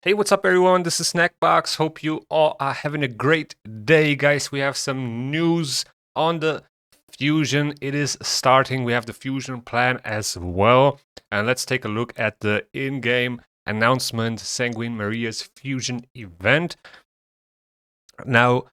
Hey, what's up, everyone? This is Snackbox. Hope you all are having a great day, guys. We have some news on the Fusion. It is starting. We have the Fusion plan as well. And let's take a look at the in-game announcement, Sanguine Maria's Fusion event. Now,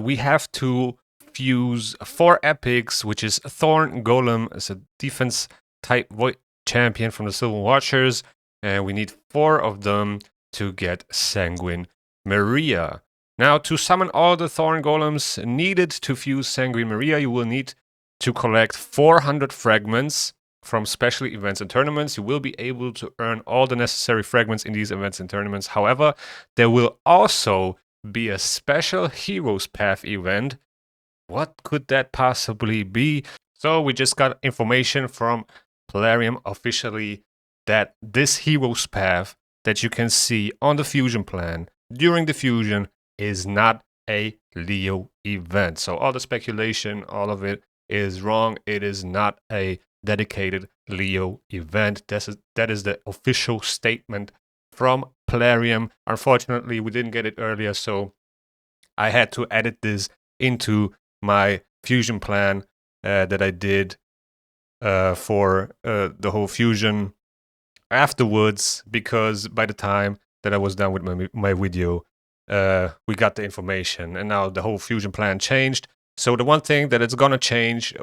we have to fuse 4 epics, which is Thorn Golem as a defense type void champion from the Silver Watchers. And we need 4 of them to get Sanguine Maria. Now, to summon all the Thorn Golems needed to fuse Sanguine Maria, you will need to collect 400 fragments from special events and tournaments. You will be able to earn all the necessary fragments in these events and tournaments. However, there will also be a special Heroes Path event. What could that possibly be? So we just got information from Plarium officially that this Heroes Path that you can see on the Fusion plan during the Fusion is not a Leo event. So all the speculation, all of it is wrong. It is not a dedicated Leo event. That is the official statement from Plarium. Unfortunately, we didn't get it earlier, so I had to edit this into my Fusion plan that I did for the whole Fusion afterwards, because by the time that I was done with my video, we got the information, and now the whole Fusion plan changed. So the one thing that it's gonna change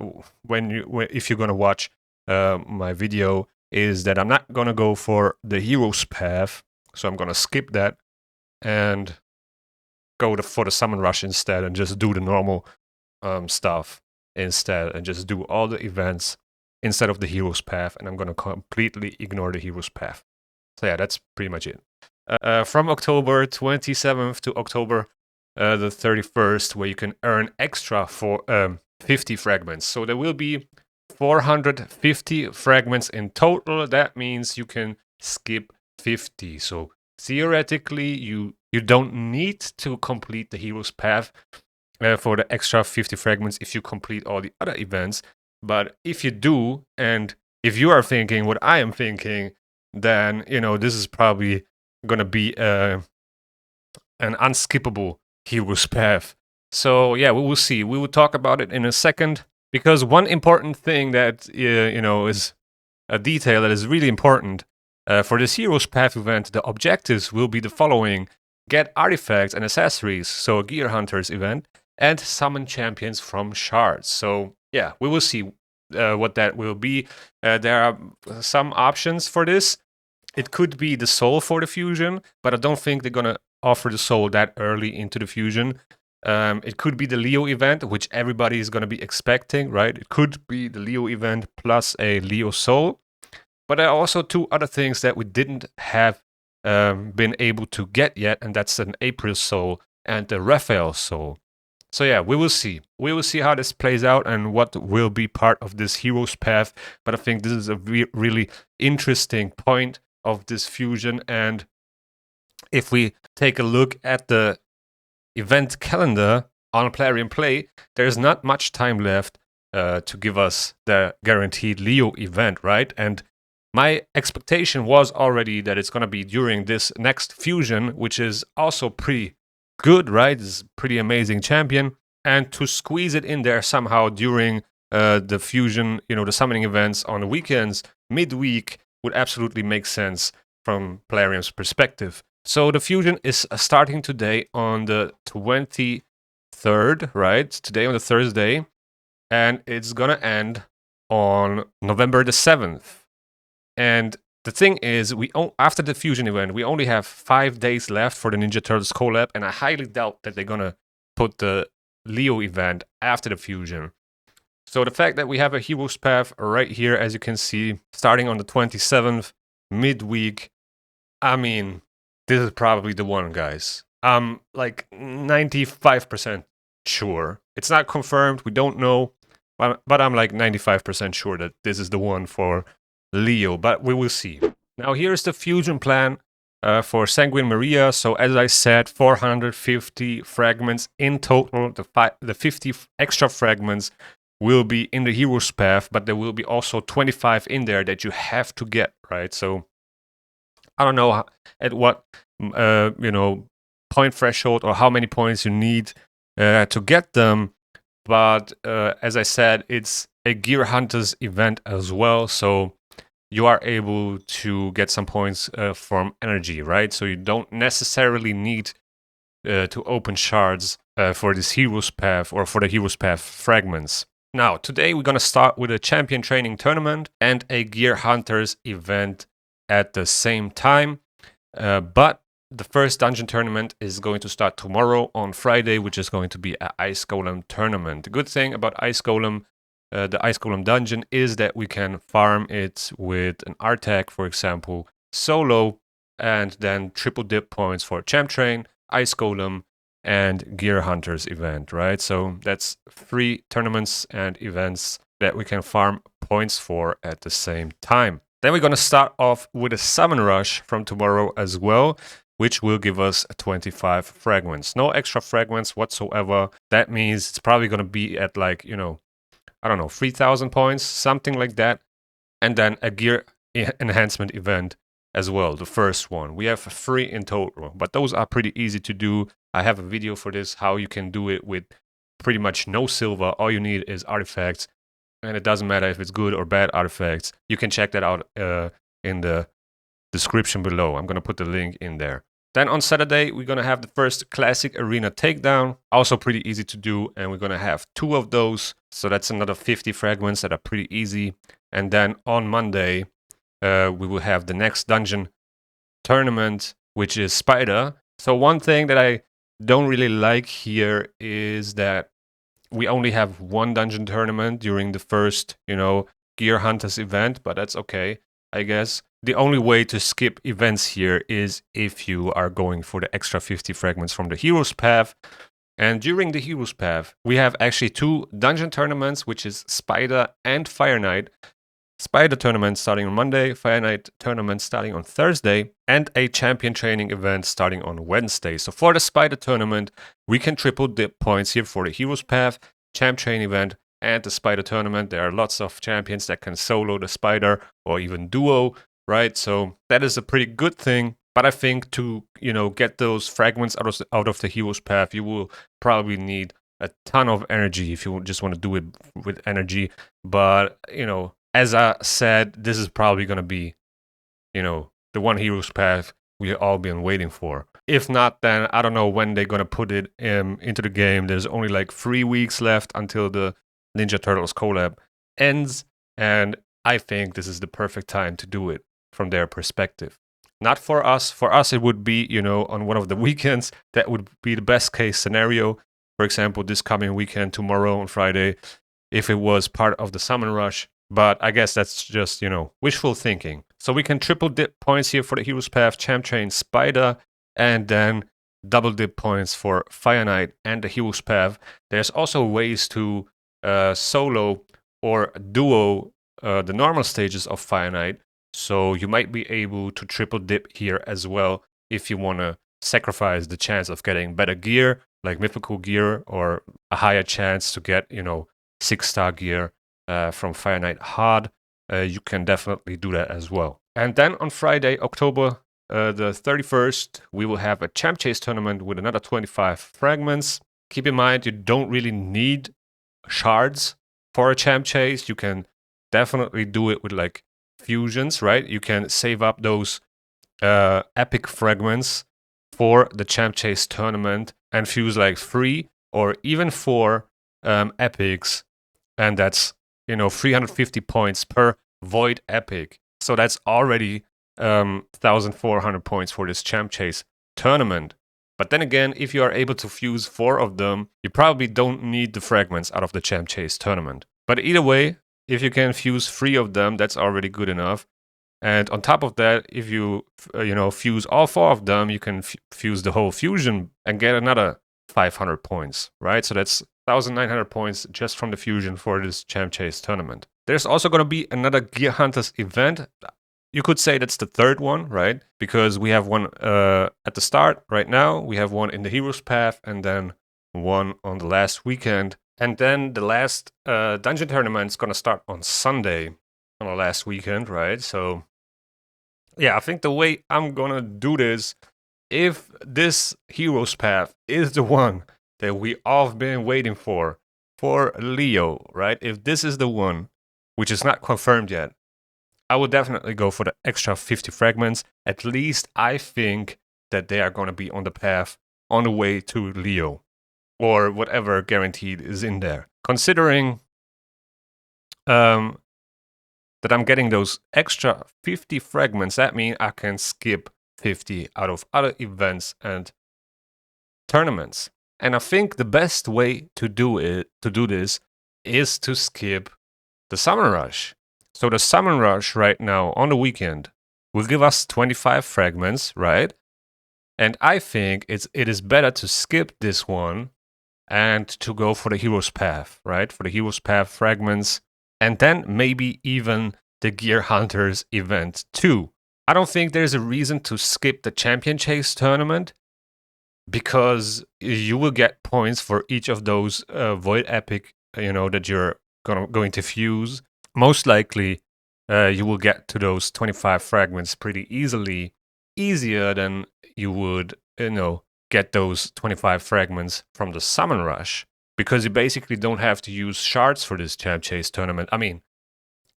if you're gonna watch my video is that I'm not gonna go for the Heroes Path, so I'm gonna skip that and go for the Summon Rush instead, and just do the normal stuff instead, and just do all the events instead of the Heroes Path, and I'm going to completely ignore the Heroes Path. So yeah, that's pretty much it. From October 27th to October the 31st, where you can earn extra for 50 fragments. So there will be 450 fragments in total. That means you can skip 50. So theoretically, you don't need to complete the Heroes Path for the extra 50 fragments if you complete all the other events. But if you do, and if you are thinking what I am thinking, then, this is probably going to be an unskippable Heroes Path. So yeah, we will see. We will talk about it in a second, because one important thing that, is a detail that is really important for this Heroes Path event, the objectives will be the following: get artifacts and accessories, so a Gear Hunters event, and summon champions from shards. So yeah, we will see what that will be. There are some options for this. It could be the soul for the Fusion, but I don't think they're gonna offer the soul that early into the Fusion. It could be the Leo event, which everybody is gonna be expecting, right? It could be the Leo event plus a Leo soul. But there are also 2 other things that we didn't have been able to get yet, and that's an April soul and the Raphael soul. So yeah, we will see. We will see how this plays out and what will be part of this Heroes Path. But I think this is a really interesting point of this Fusion. And if we take a look at the event calendar on Plarium Play, there's not much time left to give us the guaranteed Leo event, right? And my expectation was already that it's going to be during this next Fusion, which is also pretty good, right? It's a pretty amazing champion. And to squeeze it in there somehow during the Fusion, the summoning events on the weekends, midweek, would absolutely make sense from Plarium's perspective. So the Fusion is starting today on the 23rd, right? Today on the Thursday. And it's going to end on November the 7th. And the thing is, after the Fusion event, we only have 5 days left for the Ninja Turtles collab, and I highly doubt that they're gonna put the Leo event after the Fusion. So the fact that we have a Heroes Path right here, as you can see, starting on the 27th, midweek, I mean, this is probably the one, guys. I'm like 95% sure. It's not confirmed, we don't know, but I'm like 95% sure that this is the one for Leo, but we will see. Now here's the Fusion plan for Sanguine Maria. So as I said, 450 fragments in total. The 50 extra fragments will be in the Heroes Path, but there will be also 25 in there that you have to get, right? So I don't know at what you know, point threshold or how many points you need to get them. But as I said, it's a Gear Hunters event as well, so you are able to get some points from energy, right? So you don't necessarily need to open shards for this Hero's Path or for the Hero's Path fragments. Now, today we're going to start with a champion training tournament and a Gear Hunters event at the same time. But the first dungeon tournament is going to start tomorrow on Friday, which is going to be an Ice Golem tournament. The good thing about Ice Golem, the Ice Golem dungeon, is that we can farm it with an R-Tag, for example, solo, and then triple dip points for Champ Train, Ice Golem, and Gear Hunters event, right? So that's 3 tournaments and events that we can farm points for at the same time. Then we're going to start off with a Summon Rush from tomorrow as well, which will give us 25 fragments. No extra fragments whatsoever. That means it's probably going to be at like, you know, I don't know, 3,000 points, something like that. And then a Gear Enhancement event as well, the first one. We have 3 in total, but those are pretty easy to do. I have a video for this, how you can do it with pretty much no silver. All you need is artifacts, and it doesn't matter if it's good or bad artifacts. You can check that out in the description below. I'm going to put the link in there. Then on Saturday, we're going to have the first Classic Arena Takedown. Also pretty easy to do, and we're going to have 2 of those. So that's another 50 fragments that are pretty easy. And then on Monday, we will have the next dungeon tournament, which is Spider. So one thing that I don't really like here is that we only have 1 dungeon tournament during the first, you know, Gear Hunters event, but that's okay, I guess. The only way to skip events here is if you are going for the extra 50 fragments from the Hero's Path. And during the Hero's Path, we have actually 2 dungeon tournaments, which is Spider and Fire Knight. Spider tournament starting on Monday, Fire Knight tournament starting on Thursday, and a champion training event starting on Wednesday. So for the Spider tournament, we can triple dip points here for the Hero's Path, champ train event, and the Spider tournament. There are lots of champions that can solo the Spider or even duo, right? So that is a pretty good thing. But I think to, you know, get those fragments out of the Hero's Path, you will probably need a ton of energy if you just want to do it with energy. But, you know, as I said, this is probably going to be, you know, the one Hero's Path we've all been waiting for. If not, then I don't know when they're going to put it into the game. There's only like 3 weeks left until the Ninja Turtles collab ends. And I think this is the perfect time to do it from their perspective. Not for us. For us, it would be, you know, on one of the weekends. That would be the best case scenario. For example, this coming weekend, tomorrow on Friday, if it was part of the Summon Rush. But I guess that's just, you know, wishful thinking. So we can triple dip points here for the Hero's Path, Champ Train, Spider, and then double dip points for Fire Knight and the Hero's Path. There's also ways to solo or duo the normal stages of Fire Knight. So you might be able to triple dip here as well if you want to sacrifice the chance of getting better gear, like mythical gear, or a higher chance to get, you know, 6-star gear from Fire Knight Hard. You can definitely do that as well. And then on Friday, October the 31st, we will have a Champ Chase tournament with another 25 fragments. Keep in mind, you don't really need shards for a Champ Chase. You can definitely do it with like fusions, right? You can save up those epic fragments for the Champ Chase tournament and fuse like 3 or even 4 epics, and that's, you know, 350 points per void epic. So that's already 1,400 points for this Champ Chase tournament. But then again, if you are able to fuse 4 of them, you probably don't need the fragments out of the Champ Chase tournament. But either way, if you can fuse 3 of them, that's already good enough. And on top of that, if you, you know, fuse all 4 of them, you can fuse the whole fusion and get another 500 points, right? So that's 1,900 points just from the fusion for this Champ Chase tournament. There's also going to be another Gear Hunters event. You could say that's the 3rd one, right? Because we have one at the start right now, we have one in the Hero's Path, and then one on the last weekend. And then the last dungeon tournament is going to start on Sunday on the last weekend, right? So yeah, I think the way I'm going to do this if this hero's path is the one that we all have been waiting for Leo, right? If this is the one, which is not confirmed yet, I would definitely go for the extra 50 fragments. At least I think that they are going to be on the path on the way to Leo, or whatever guaranteed is in there. Considering that I'm getting those extra 50 fragments, that means I can skip 50 out of other events and tournaments. And I think the best way to do this is to skip the Summon Rush. So the Summon Rush right now on the weekend will give us 25 fragments, right? And I think it is better to skip this one and to go for the Hero's Path, right? For the Hero's Path fragments, and then maybe even the Gear Hunters event too. I don't think there's a reason to skip the Champion Chase tournament, because you will get points for each of those Void Epic, that you're going to fuse. Most likely, you will get to those 25 fragments pretty easily, easier than you would, get those 25 fragments from the Summon Rush, because you basically don't have to use shards for this Champ Chase tournament. I mean,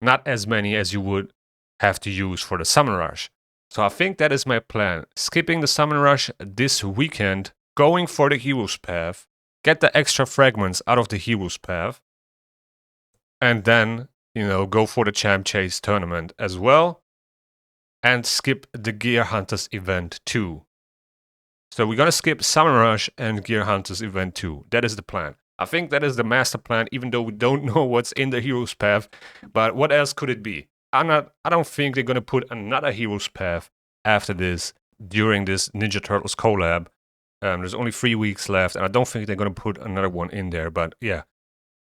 not as many as you would have to use for the Summon Rush. So I think that is my plan. Skipping the Summon Rush this weekend, going for the Hero's Path, get the extra fragments out of the Hero's Path, and then, go for the Champ Chase tournament as well, and skip the Gear Hunters event too. So we're going to skip Summon Rush and Gear Hunters event 2. That is the plan. I think that is the master plan, even though we don't know what's in the Hero's Path. But what else could it be? I don't think they're going to put another Hero's Path after this, during this Ninja Turtles collab. There's only 3 weeks left, and I don't think they're going to put another one in there. But yeah,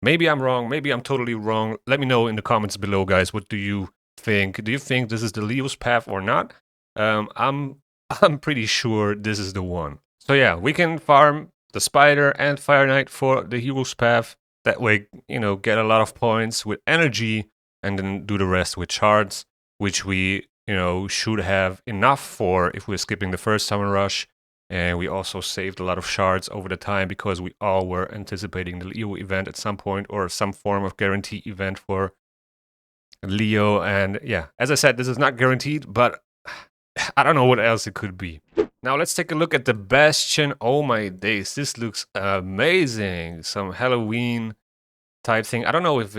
maybe I'm wrong. Maybe I'm totally wrong. Let me know in the comments below, guys. What do you think? Do you think this is the Leo's Path or not? I'm pretty sure this is the one. So yeah, we can farm the Spider and Fire Knight for the Hero's Path. That way, get a lot of points with energy, and then do the rest with shards, which we, should have enough for if we're skipping the first Summon Rush. And we also saved a lot of shards over the time, because we all were anticipating the Leo event at some point, or some form of guarantee event for Leo. And yeah, as I said, this is not guaranteed, but I don't know what else it could be. Now let's take a look at the Bastion. Oh my days, this looks amazing. Some Halloween type thing. I don't know if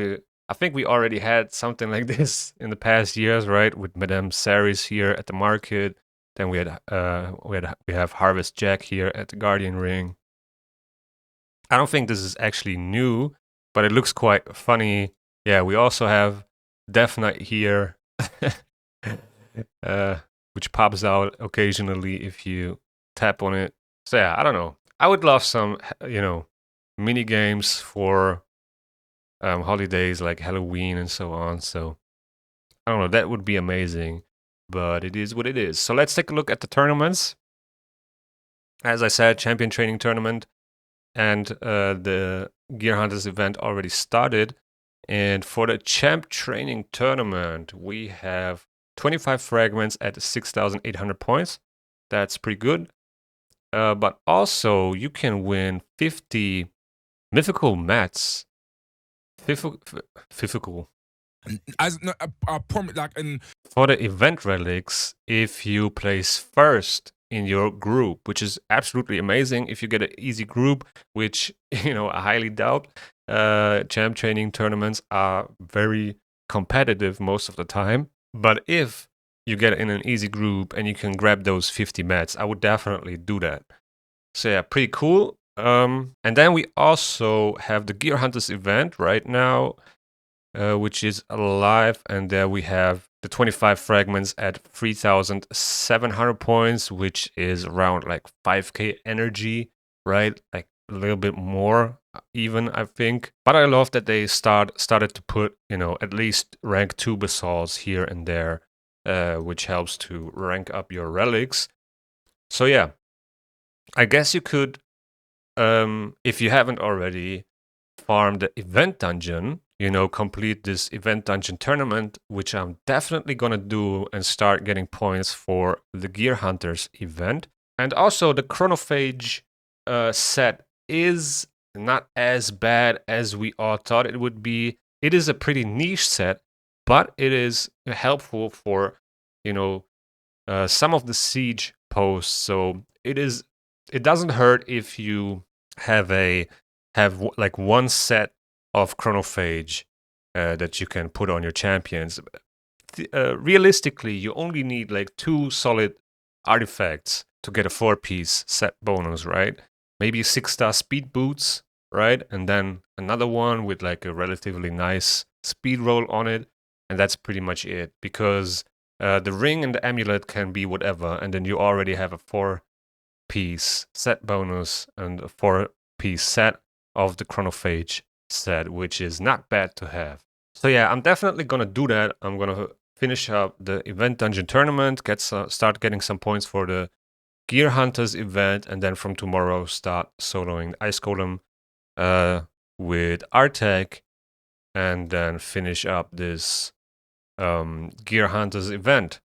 I think we already had something like this in the past years, right? With Madame Saris here at the market. Then we have Harvest Jack here at the Guardian Ring. I don't think this is actually new, but it looks quite funny. Yeah, we also have Death Knight here. Which pops out occasionally if you tap on it. So yeah, I don't know. I would love some, mini games for holidays like Halloween and so on. So I don't know, that would be amazing, but it is what it is. So let's take a look at the tournaments. As I said, Champion Training Tournament and the Gear Hunters event already started. And for the Champ Training Tournament, we have 25 fragments at 6,800 points. That's pretty good. But also, you can win 50 mythical mats. Mythical. For the event relics, if you place first in your group, which is absolutely amazing. If you get an easy group, which, I highly doubt. Champ Training tournaments are very competitive most of the time. But if you get in an easy group and you can grab those 50 mats, I would definitely do that. So yeah, pretty cool. And then we also have the Gear Hunters event right now, which is alive. And there we have the 25 fragments at 3,700 points, which is around like 5k energy, right? Like a little bit more even, I think. But I love that they started to put, at least rank 2 basalts here and there, which helps to rank up your relics. So yeah, I guess you could, if you haven't already, farm the event dungeon, complete this event dungeon tournament, which I'm definitely gonna do, and start getting points for the Gear Hunters event. And also the chronophage set is not as bad as we all thought it would be. It is a pretty niche set, but it is helpful for, you know, some of the siege posts. So it doesn't hurt if you have like one set of chronophage that you can put on your champions. Realistically, you only need like 2 solid artifacts to get a 4-piece set bonus, right? Maybe 6-star speed boots, right? And then another one with like a relatively nice speed roll on it. And that's pretty much it, because the ring and the amulet can be whatever, and then you already have a 4-piece set bonus and a 4-piece set of the chronophage set, which is not bad to have. So yeah, I'm definitely gonna do that. I'm gonna finish up the event dungeon tournament, start getting some points for the Gear Hunters event, and then from tomorrow start soloing Ice Golem with Artec, and then finish up this Gear Hunters event.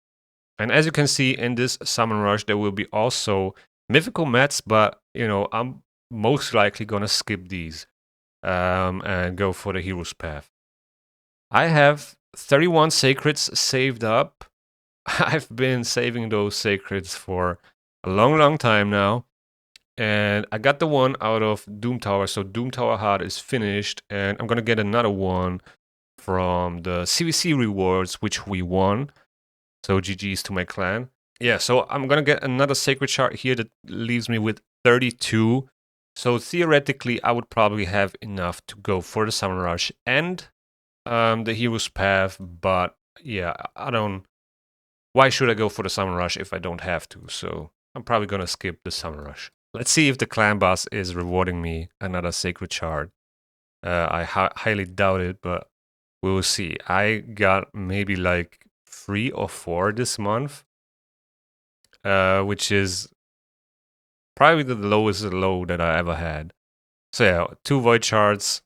And as you can see in this Summon Rush, there will be also mythical mats, but you know, I'm most likely gonna skip these and go for the Hero's Path. I have 31 sacreds saved up. I've been saving those sacreds for a long time now. And I got the one out of Doom Tower, so Doom Tower Heart is finished. And I'm gonna get another one from the CVC rewards, which we won. So GG's to my clan. Yeah, so I'm gonna get another sacred shard here that leaves me with 32. So theoretically, I would probably have enough to go for the Summon Rush and the Hero's Path, but yeah, why should I go for the Summon Rush if I don't have to? So I'm probably gonna skip the Summon Rush. Let's see if the clan boss is rewarding me another sacred shard. I highly doubt it, but we will see. I got maybe like 3 or 4 this month, which is probably the lowest low that I ever had. So yeah, 2 void shards,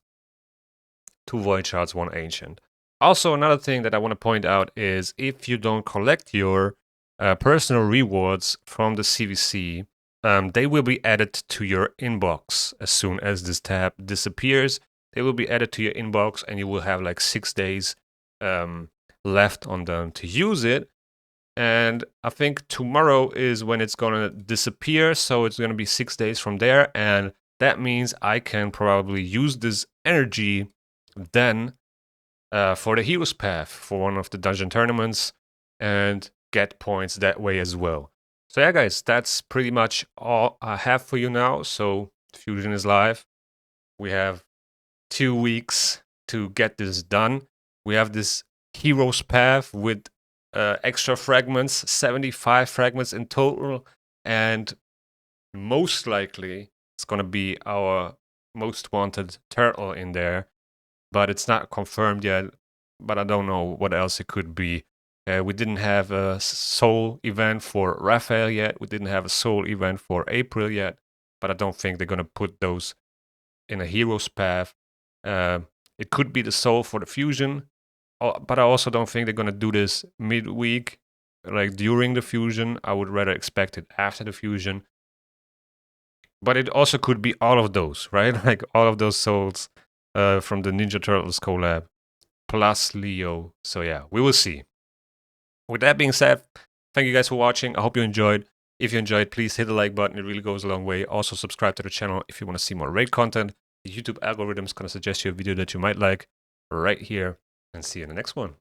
1 ancient. Also, another thing that I want to point out is if you don't collect your personal rewards from the CVC, they will be added to your inbox as soon as this tab disappears. They will be added to your inbox, and you will have like 6 days left on them to use it. And I think tomorrow is when it's gonna disappear, so it's gonna be 6 days from there, and that means I can probably use this energy then for the Hero's Path for one of the dungeon tournaments and get points that way as well. So yeah, guys, that's pretty much all I have for you now. So Fusion is live. We have 2 weeks to get this done. We have this Hero's Path with extra fragments, 75 fragments in total, and most likely it's gonna be our most wanted turtle in there, but it's not confirmed yet. But I don't know what else it could be. We didn't have a soul event for Raphael yet. We didn't have a soul event for April yet, but I don't think they're gonna put those in a Hero's Path. It could be the soul for the fusion, but I also don't think they're gonna do this midweek, like during the fusion. I would rather expect it after the fusion. But it also could be all of those, right? Like all of those souls from the Ninja Turtles collab, plus Leo. So yeah, we will see. With that being said, thank you guys for watching. I hope you enjoyed. If you enjoyed, please hit the like button. It really goes a long way. Also, subscribe to the channel if you want to see more raid content. The YouTube algorithm is going to suggest you a video that you might like right here. And see you in the next one.